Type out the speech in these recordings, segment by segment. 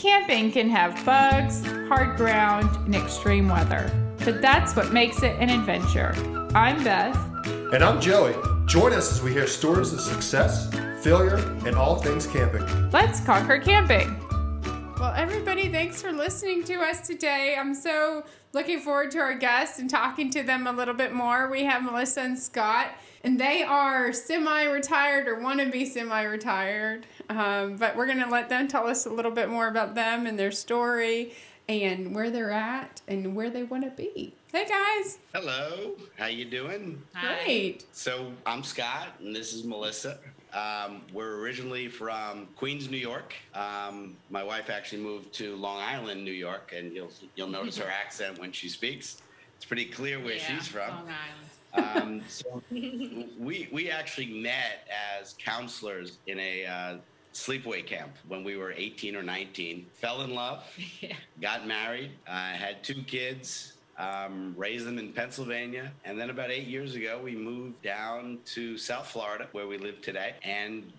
Camping can have bugs, hard ground, and extreme weather, but that's what makes it an adventure. I'm Beth. And I'm Joey. Join us as we hear stories of success, failure, and all things camping. Let's conquer camping. Well, everybody, thanks for listening to us today. I'm so looking forward to our guests and talking to them a little bit more. We have Melissa and Scott, and they are semi-retired or want to be semi-retired. But we're going to let them tell us a little bit more about them and their story and where they're at and where they want to be. Hey, guys. Hello. How you doing? Great. So I'm Scott, and this is Melissa. We're originally from Queens, New York. My wife actually moved to Long Island, New York, and you'll notice her accent when she speaks. It's pretty clear where she's from. Long Island. So we actually met as counselors in a sleepaway camp when we were 18 or 19. Fell in love, got married, had 2 kids. Raised them in Pennsylvania, and then about 8 years ago we moved down to South Florida where we live today, and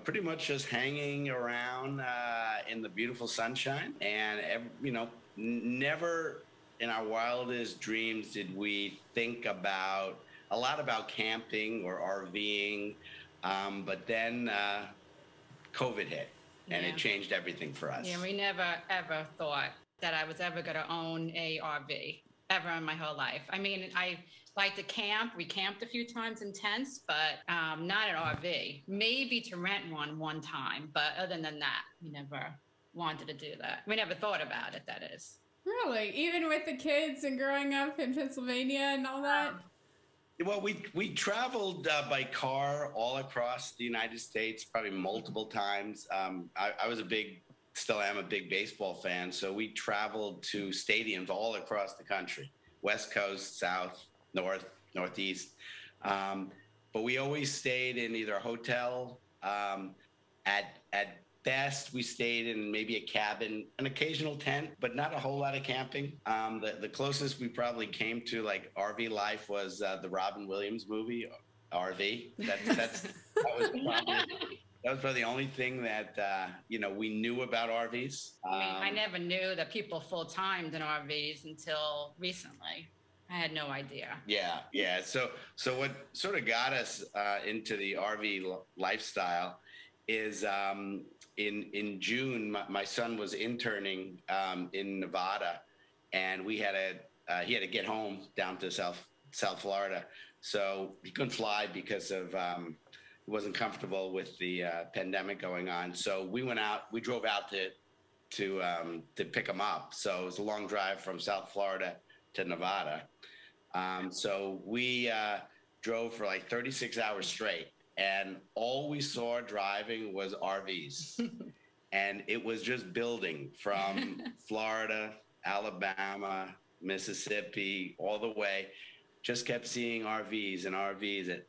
pretty much just hanging around in the beautiful sunshine, and never in our wildest dreams did we think a lot about camping or RVing, but then COVID hit and it changed everything for us. Yeah, we never ever thought that I was ever going to own a RV ever in my whole life. I mean, I like to camp. We camped a few times in tents, but not an RV. Maybe to rent one time, but other than that, we never wanted to do that. We never thought about it, that is. Really? Even with the kids and growing up in Pennsylvania and all that? Well, we traveled by car all across the United States, probably multiple times. I was still am a big baseball fan, so we traveled to stadiums all across the country, West Coast, South, North, Northeast. But we always stayed in either a hotel. At best, we stayed in maybe a cabin, an occasional tent, but not a whole lot of camping. The closest we probably came to like RV life was the Robin Williams movie, RV. That was probably the only thing that, we knew about RVs. I never knew that people full-timed in RVs until recently. I had no idea. Yeah. So what sort of got us into the RV lifestyle is in June, my son was interning in Nevada, and he had to get home down to South Florida. So he couldn't fly because of wasn't comfortable with the pandemic going on. So we drove out to pick him up. So it was a long drive from South Florida to Nevada. So we drove for like 36 hours straight, and all we saw driving was RVs. And it was just building from Florida, Alabama, Mississippi, all the way. Just kept seeing RVs and RVs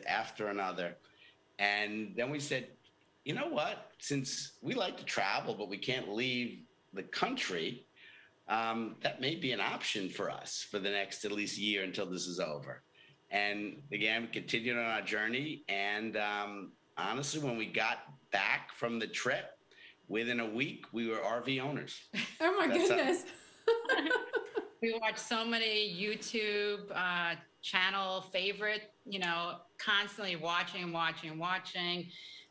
after another. And then we said, you know what? Since we like to travel, but we can't leave the country, that may be an option for us for the next at least year until this is over. And again, we continued on our journey. And honestly, when we got back from the trip, within a week, we were RV owners. Oh my goodness. We watch so many YouTube channel favorite, constantly watching.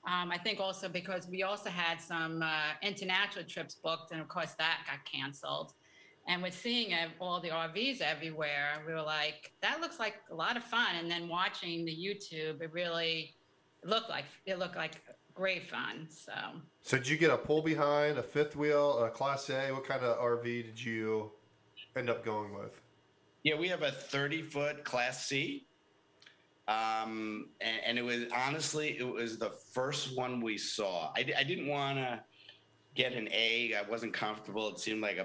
I think also because we also had some international trips booked, and of course that got canceled. And with seeing all the RVs everywhere, we were like, that looks like a lot of fun. And then watching the YouTube, it looked like great fun. So did you get a pull behind, a fifth wheel, a Class A? What kind of RV did you end up going with? Yeah, we have a 30-foot Class C. And it was the first one we saw. I didn't want to get an A. I wasn't comfortable. It seemed like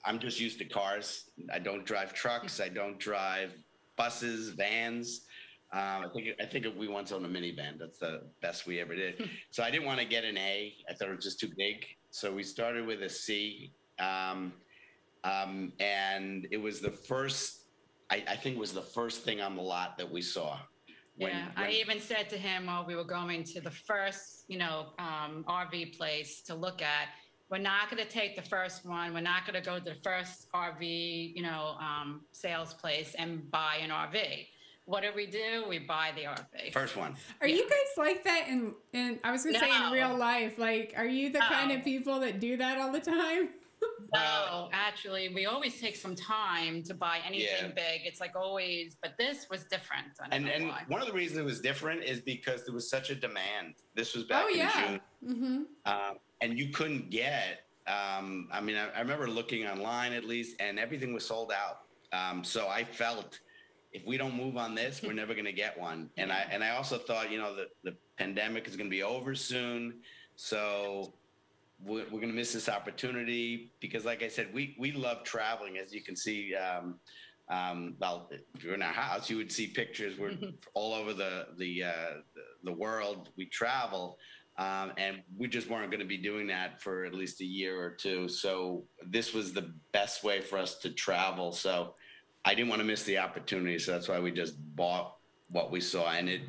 I'm just used to cars. I don't drive trucks. I don't drive buses, vans. I think we once owned a minivan. That's the best we ever did. So I didn't want to get an A. I thought it was just too big. So we started with a C. And it was the first, I think it was the first thing on the lot that we saw. I even said to him while we were going to the first, RV place to look at, we're not going to take the first one. We're not going to go to the first RV, sales place and buy an RV. What do? We buy the RV. First one. Are you guys like that in I was going to say in real life? Like, are you the kind of people that do that all the time? No, actually, we always take some time to buy anything big. It's like always, but this was different. And one of the reasons it was different is because there was such a demand. This was back in June. Mm-hmm. And you couldn't get, I remember looking online at least, and everything was sold out. So I felt if we don't move on this, we're never going to get one. And I also thought, the pandemic is going to be over soon. So we're going to miss this opportunity because, like I said, we love traveling. As you can see, if you're in our house, you would see pictures. We're all over the world. We travel, and we just weren't going to be doing that for at least a year or two. So this was the best way for us to travel. So I didn't want to miss the opportunity. So that's why we just bought what we saw, and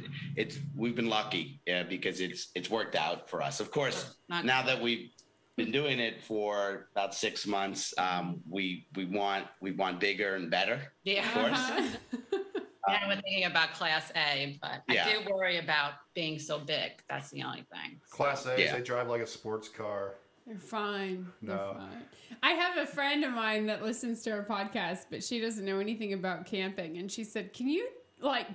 we've been lucky because it's worked out for us. Of course, now that we've been doing it for about 6 months, we want bigger and better. Yeah, of course. We're thinking about Class A, but I do worry about being so big. That's the only thing. Class A, they drive like a sports car. They're fine. No. They're fine. I have a friend of mine that listens to our podcast, but she doesn't know anything about camping, and she said, "Can you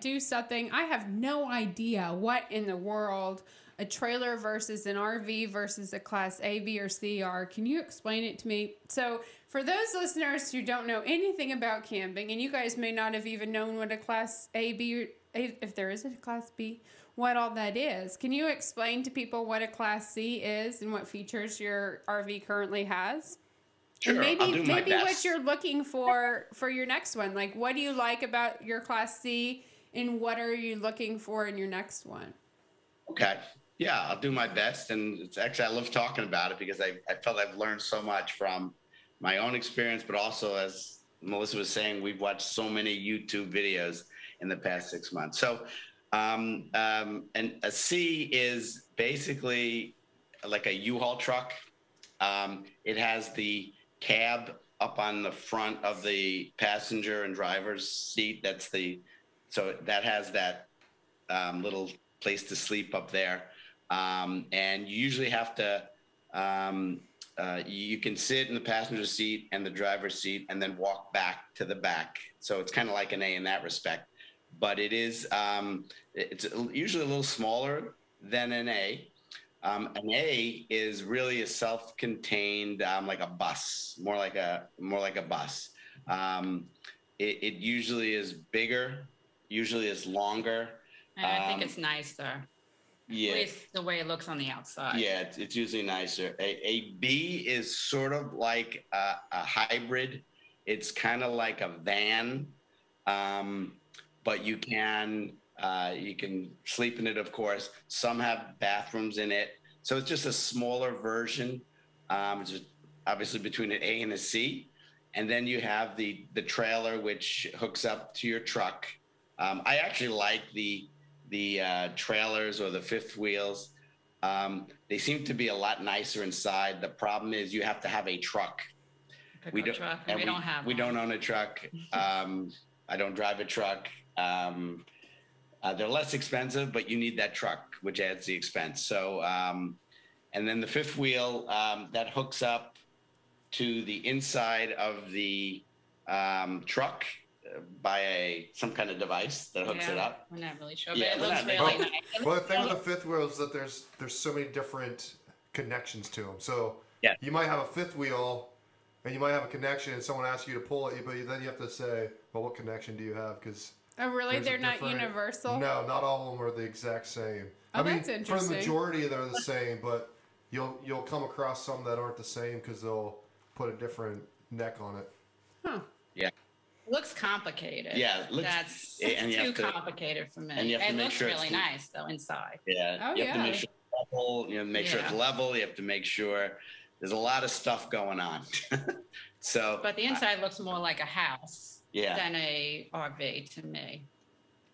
do something? I have no idea what in the world a trailer versus an RV versus a Class A, B, or C are. Can you explain it to me?" So for those listeners who don't know anything about camping, and you guys may not have even known what a Class A, B, if there is a Class B, what all that is, can you explain to people what a Class C is and what features your RV currently has? Sure, and maybe I'll do my best. What you're looking for your next one. Like, what do you like about your Class C, and what are you looking for in your next one? Okay. Yeah, I'll do my best. And it's actually, I love talking about it because I felt I've learned so much from my own experience, but also, as Melissa was saying, we've watched so many YouTube videos in the past 6 months. So, and a C is basically like a U-Haul truck. It has the cab up on the front of the passenger and driver's seat. So that has that little place to sleep up there. And you usually have to, you can sit in the passenger seat and the driver's seat and then walk back to the back. So it's kind of like an A in that respect, but it is, it's usually a little smaller than an A. An A is really a self-contained, like a bus, more like a bus. It usually is bigger, usually is longer. And I think it's nicer. Yeah. At least the way it looks on the outside. Yeah, it's usually nicer. A B is sort of like a hybrid. It's kind of like a van, but you can sleep in it, of course. Some have bathrooms in it. So it's just a smaller version. It's just obviously between an A and a C. And then you have the trailer, which hooks up to your truck. I actually like the trailers or the fifth wheels. They seem to be a lot nicer inside. The problem is you have to have a truck. We don't have one. We don't own a truck. I don't drive a truck. They're less expensive, but you need that truck, which adds the expense. So, and then the fifth wheel that hooks up to the inside of the truck by some kind of device that hooks it up. We're not really sure, but it looks really nice. Well, the thing with the fifth wheel is that there's so many different connections to them. So you might have a fifth wheel, and you might have a connection, and someone asks you to pull it, but then you have to say, well, what connection do you have? Because really? They're not universal? No, not all of them are the exact same. Oh, that's interesting. For the majority, they're the same, but you'll come across some that aren't the same because they'll put a different neck on it. Huh. Yeah. It looks complicated. Yeah, that's too complicated for me. And you have to it make looks sure really nice though inside. Yeah, you have to make sure it's level. You know, make sure it's level. You have to make sure there's a lot of stuff going on. So, but the inside looks more like a house than a RV to me.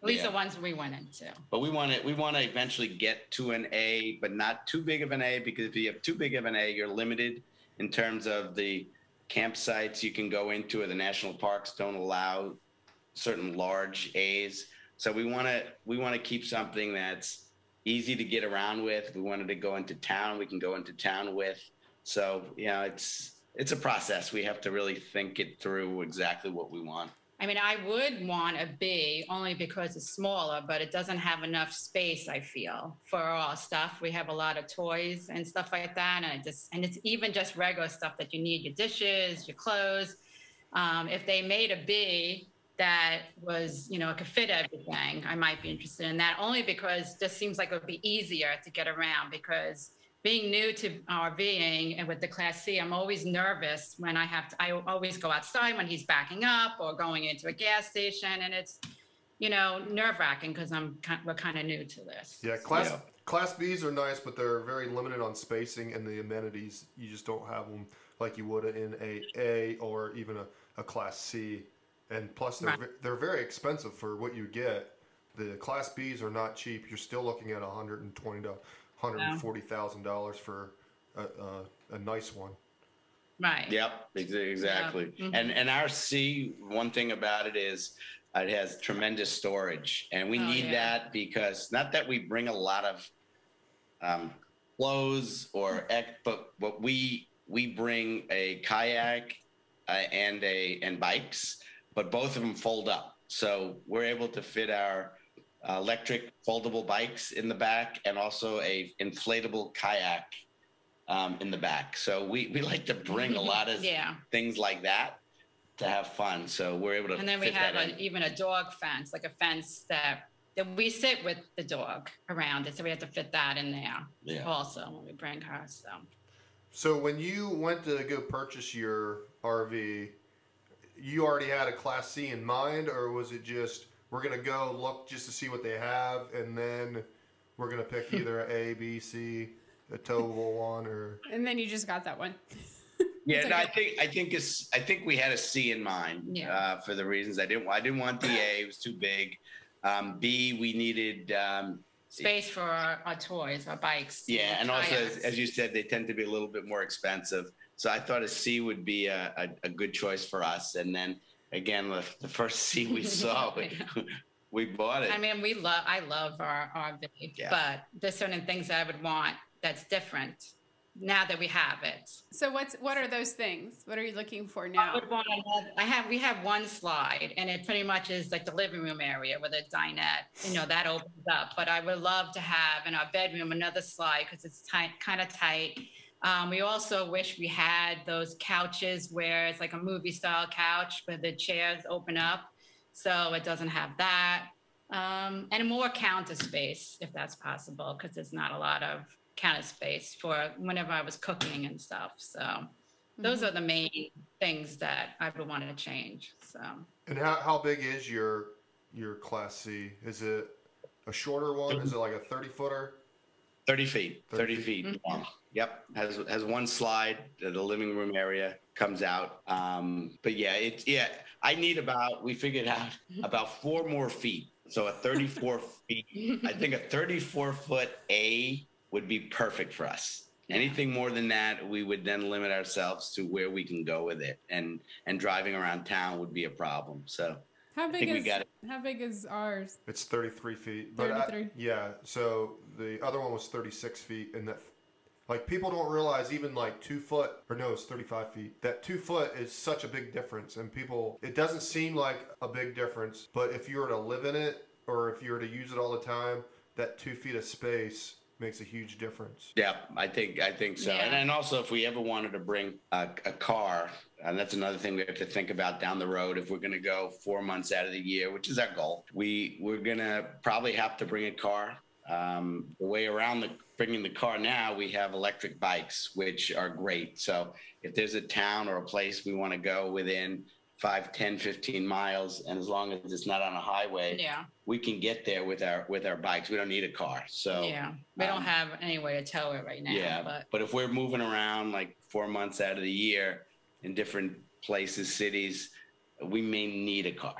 At least the ones we went into. But we want to eventually get to an A, but not too big of an A, because if you have too big of an A, you're limited in terms of the campsites you can go into, or the national parks don't allow certain large A's. So we want to keep something that's easy to get around with. We wanted to go into town. We can go into town with. So it's a process. We have to really think it through exactly what we want. I mean, I would want a B only because it's smaller, but it doesn't have enough space, I feel, for all stuff. We have a lot of toys and stuff like that. And it's even just regular stuff that you need, your dishes, your clothes. If they made a B that was, could fit everything, I might be interested in that, only because it just seems like it would be easier to get around, because being new to RVing and with the Class C, I'm always nervous when I always go outside when he's backing up or going into a gas station, and it's, nerve-wracking because we're kind of new to this. Yeah, Class Bs are nice, but they're very limited on spacing and the amenities. You just don't have them like you would in A or even a Class C. And plus, they're very expensive for what you get. The Class Bs are not cheap. You're still looking at $140,000 for a nice one. Right. Yep, exactly. Yeah. Mm-hmm. And our C, one thing about it is it has tremendous storage, and we need that, because not that we bring a lot of clothes but we bring a kayak and bikes, but both of them fold up, so we're able to fit our electric foldable bikes in the back, and also a inflatable kayak in the back. So we like to bring a lot of things like that to have fun. So we're able to. And then we have even a dog fence, like a fence that we sit with the dog around it. So we have to fit that in there also when we bring her. So when you went to go purchase your RV, you already had a Class C in mind, or was it just, we're going to go look just to see what they have, and then we're going to pick either A, B, C, a towable one, or... And then you just got that one. Yeah, no, I think we had a C in mind for the reasons I didn't want the A, it was too big. B, we needed... space for our toys, our bikes. Yeah, and also, as you said, they tend to be a little bit more expensive. So I thought a C would be a good choice for us. And then, again, the first C we saw, we bought it. I mean, I love our RV, but there's certain things that I would want that's different now that we have it. So what are those things? What are you looking for now? We have one slide, and it pretty much is like the living room area with a dinette, that opens up. But I would love to have in our bedroom another slide, because it's kind of tight. We also wish we had those couches where it's like a movie style couch where the chairs open up, so it doesn't have that. And more counter space, if that's possible, because there's not a lot of counter space for whenever I was cooking and stuff. So those are the main things that I would want to change. So. And how big is your Class C? Is it a shorter one? Is it like a 30-footer? 30 feet. 30 feet long. Mm-hmm. Yep. Has one slide. The living room area comes out. But I need we figured out about 4 more feet. So a 34 feet. I think a 34-foot A would be perfect for us. Anything more than that, we would then limit ourselves to where we can go with it, and driving around town would be a problem. So how big is ours? It's 33 feet. 33. So the other one was 36 feet, and that, like, people don't realize even like 2 foot, or no, it's 35 feet. That 2 foot is such a big difference, and it doesn't seem like a big difference, but if you were to live in it, or if you were to use it all the time, that 2 feet of space makes a huge difference. Yeah, I think so. Yeah. And also, if we ever wanted to bring a car, and that's another thing we have to think about down the road, if we're going to go 4 months out of the year, which is our goal, we're going to probably have to bring a car. The way around bringing the car now, we have electric bikes, which are great. So if there's a town or a place we want to go within 5, 10, 15 miles, and as long as it's not on a highway, we can get there with our bikes. We don't need a car. So we don't have any way to tow it right now. But if we're moving around like 4 months out of the year in different places, cities, we may need a car.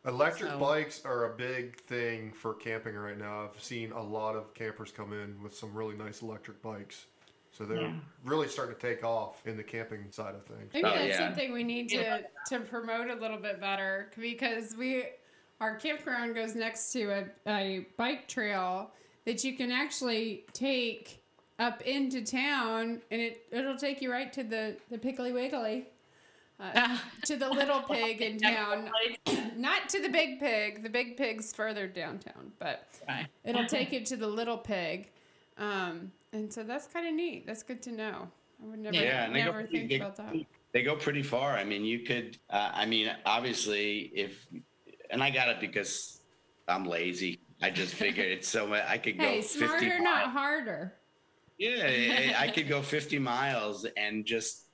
Electric bikes are a big thing for camping right now. I've seen a lot of campers come in with some really nice electric bikes. So they're really starting to take off in the camping side of things. Maybe that's something we need to promote a little bit better, because our campground goes next to a bike trail that you can actually take up into town, and it'll take you right to the Piggly Wiggly. To the little pig in town, not to the big pig. The big pig's further downtown, but it'll take you to the little pig. And so that's kind of neat. That's good to know. I would never think about that. They go pretty far. I mean, you could, obviously and I got it because I'm lazy. I just figured it's so much. I could go 50 smarter, miles. not harder. Yeah, I could go 50 miles and just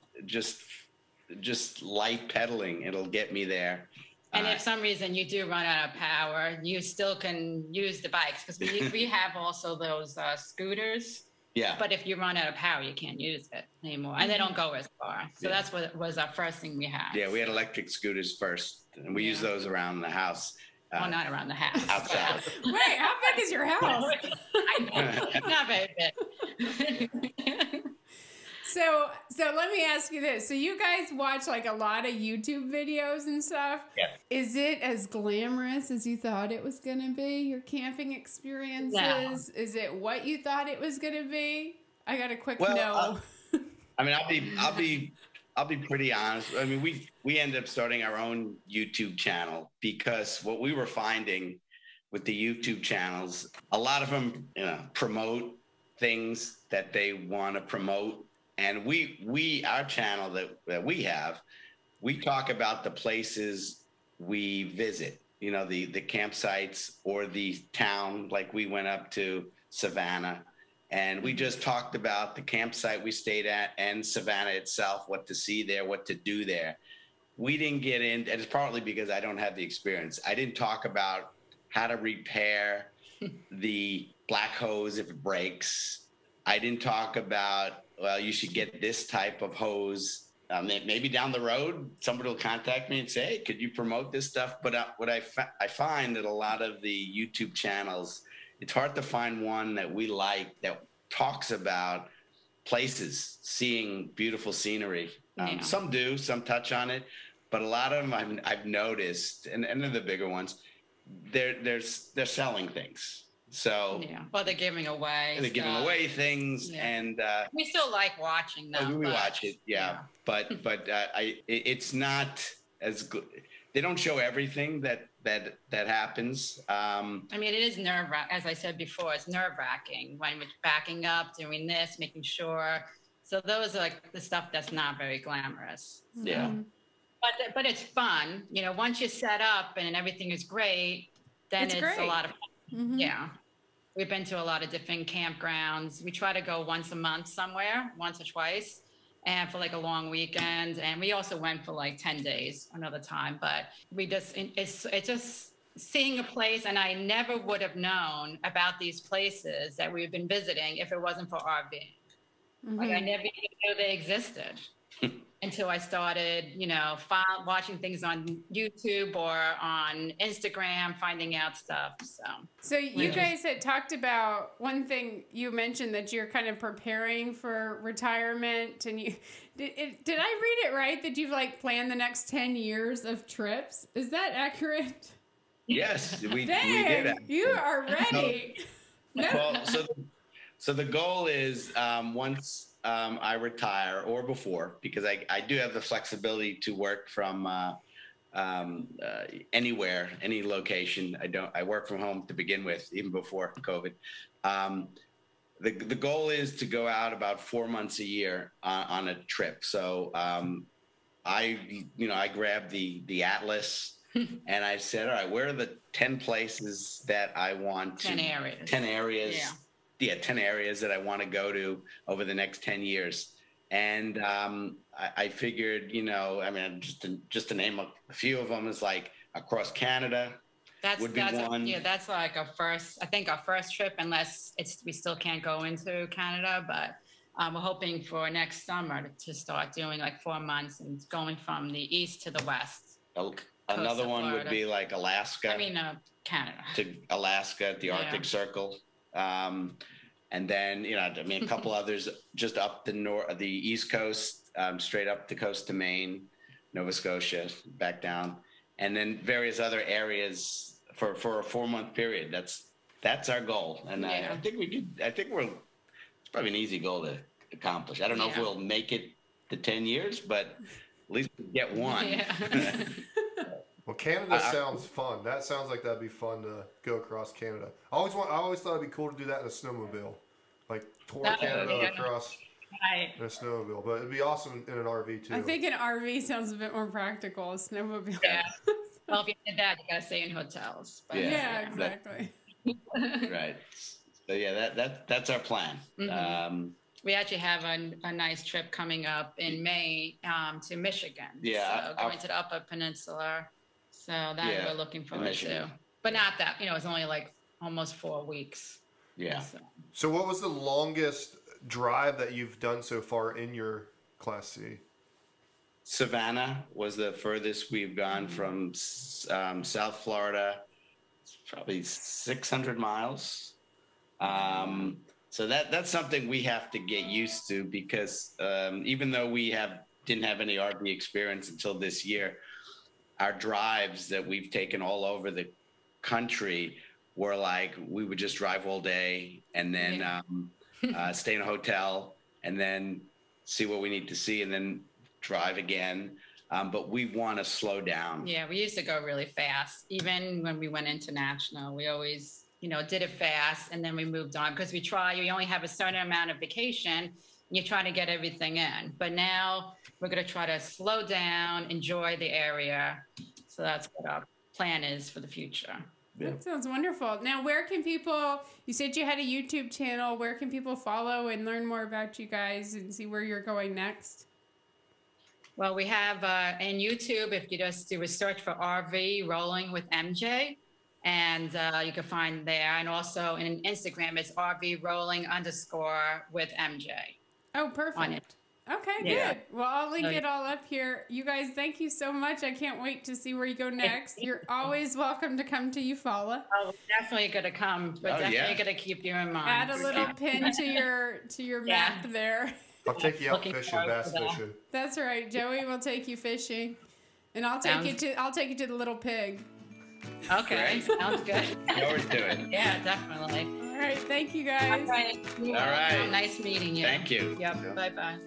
light pedaling. It'll get me there. And if some reason you do run out of power, you still can use the bikes, because we have also those scooters. Yeah. But if you run out of power, you can't use it anymore, and they don't go as far. So that's what was our first thing we had. Yeah, we had electric scooters first, and we used those around the house. Well, not around the house. Outside. Wait, how big is your house? Not very big. So let me ask you this. So you guys watch like a lot of YouTube videos and stuff. Yeah. Is it as glamorous as you thought it was going to be? Your camping experiences? No. Is it what you thought it was going to be? I got a quick no. I'll be pretty honest. I mean, we ended up starting our own YouTube channel because what we were finding with the YouTube channels, a lot of them, promote things that they want to promote. And our channel that we have, we talk about the places we visit, the campsites or the town, like we went up to Savannah, and we just talked about the campsite we stayed at and Savannah itself, what to see there, what to do there. We didn't get in, and it's partly because I don't have the experience. I didn't talk about how to repair the black hose if it breaks. I didn't talk about, well, you should get this type of hose. Maybe down the road, somebody will contact me and say, hey, could you promote this stuff? But what I find that a lot of the YouTube channels, it's hard to find one that we like that talks about places, seeing beautiful scenery. Some do, some touch on it, but a lot of them I've noticed, and they're the bigger ones, they're selling things. So well, they're giving away. They're giving away things, and we still like watching them. We watch it, but it's not as good. They don't show everything that happens. I mean, it is nerve-wracking. As I said before, it's nerve-wracking when we're backing up, doing this, making sure. So those are like the stuff that's not very glamorous. Yeah. But it's fun. Once you're set up and everything is great, then it's a lot of fun. Mm-hmm. Yeah. We've been to a lot of different campgrounds. We try to go once a month somewhere, once or twice, and for like a long weekend. And we also went for like 10 days another time. But it's just seeing a place. And I never would have known about these places that we've been visiting if it wasn't for RVing. Mm-hmm. Like I never even knew they existed. Until I started, watching things on YouTube or on Instagram, finding out stuff. So you guys had talked about one thing. You mentioned that you're kind of preparing for retirement, and did I read it right that you've planned the next 10 years of trips? Is that accurate? Yes, we Dang, did. You are ready. Well, so the goal is once I retire or before, because I do have the flexibility to work from anywhere, any location. I work from home to begin with, even before COVID. The goal is to go out about 4 months a year on a trip. So I grabbed the atlas and I said, all right, where are the 10 places that I want to? 10 areas. 10 areas. Yeah, 10 areas that I want to go to over the next 10 years. And I figured, just to name a few of them is like across Canada would be one. That's like our first trip, unless we still can't go into Canada, but we're hoping for next summer to start doing like 4 months and going from the east to the west. Another one Florida. would be like Alaska. I mean, Canada. To Alaska at the Arctic Circle. And then, you know, I mean, a couple others just up the East Coast, straight up the coast to Maine, Nova Scotia, back down, and then various other areas for a 4-month period. That's our goal, and I think we could. I think it's probably an easy goal to accomplish. I don't know if we'll make it to 10 years, but at least we get one. Yeah. Well, Canada sounds fun. That sounds like that'd be fun to go across Canada. I always thought it'd be cool to do that in a snowmobile, like tour Canada across in a snowmobile. But it'd be awesome in an RV too. I think an RV sounds a bit more practical. A snowmobile. Yeah. Well, if you did that, you gotta stay in hotels. But yeah, exactly. Right. So yeah, that's our plan. Mm-hmm. We actually have a nice trip coming up in May to Michigan. Yeah. So going to the Upper Peninsula. So that we're looking forward to. But not that, you know, it's only like almost 4 weeks. Yeah. So what was the longest drive that you've done so far in your Class C? Savannah was the furthest we've gone from South Florida. It's probably 600 miles. So that's something we have to get used to because even though we didn't have any RV experience until this year, our drives that we've taken all over the country were like we would just drive all day and then stay in a hotel and then see what we need to see and then drive again. But we want to slow down. Yeah, we used to go really fast. Even when we went international, we always, you know, did it fast and then we moved on because we only have a certain amount of vacation. You try to get everything in, but now we're going to try to slow down, enjoy the area. So that's what our plan is for the future. Yeah. That sounds wonderful. Now, where can people, you said you had a YouTube channel, where can people follow and learn more about you guys and see where you're going next? Well, we have in YouTube, if you just do a search for RV Rolling with MJ, and you can find there. And also in Instagram, it's RV Rolling _ with MJ. Oh, perfect. Okay, good. Well, I'll link it all up here. You guys, thank you so much. I can't wait to see where you go next. You're always welcome to come to Eufaula. Oh, definitely going to come. But definitely going to keep you in mind. Add a little pin to your map there. I'll take you out fishing, bass fishing. That's right. Joey will take you fishing, and I'll take you to the little pig. Okay, sounds good. Forward to it. Yeah, definitely. All right, thank you guys. All right. Nice meeting you. Thank you. Yep. Bye-bye.